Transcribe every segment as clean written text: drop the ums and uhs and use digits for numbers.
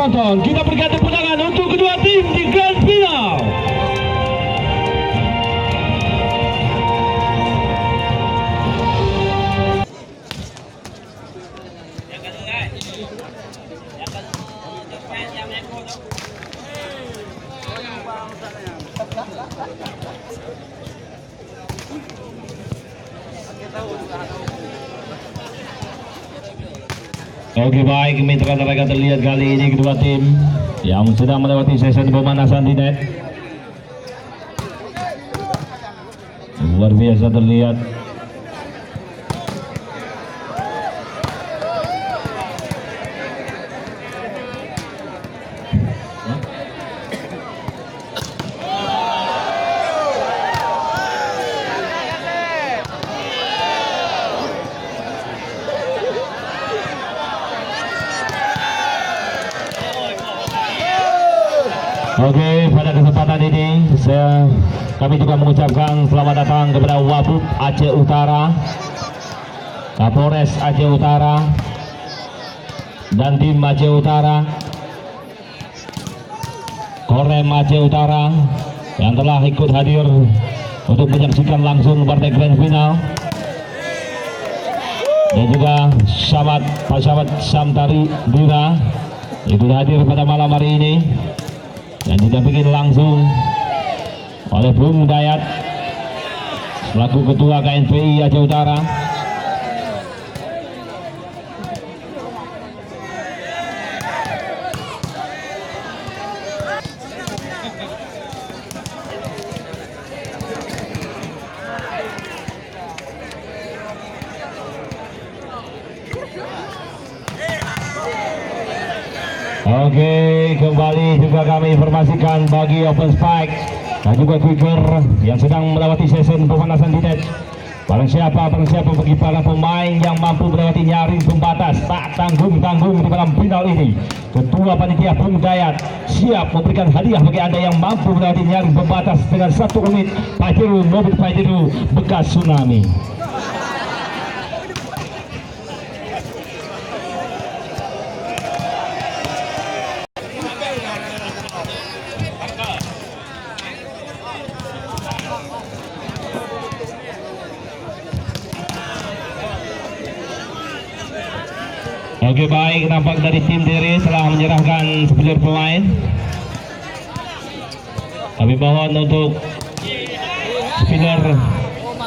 penonton, kita berikan tepuk tangan untuk kedua tim di Grand Final. Oke, baik, mitra mereka terlihat kali ini kedua tim yang sedang melewati sesi pemanasan di net. Luar biasa terlihat. Oke, pada kesempatan ini kami juga mengucapkan selamat datang kepada Wabub Aceh Utara, Kapolres Aceh Utara, dan tim Aceh Utara, Korem Aceh Utara yang telah ikut hadir untuk menyaksikan langsung partai Grand Final, dan juga Pak Syamad Samtari Dira ikut hadir pada malam hari ini yang didampingi langsung oleh Bung Dayat selaku Ketua KNPI Aceh Utara. Oke, kembali juga kami informasikan bagi Open Spike dan juga Quicker yang sedang melewati sesi pemanasan di net. Barang siapa bagi para pemain yang mampu melewati nyaring pembatas tak tanggung-tanggung di dalam final ini, Ketua Panitia Bung Dayat siap memberikan hadiah bagi Anda yang mampu melewati nyaring pembatas dengan 1 unit Pajero mobil Pajero bekas tsunami. Oke, baik, nampak dari tim Dere telah menyerahkan 9 pemain. Kami mohon untuk spinner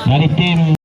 dari tim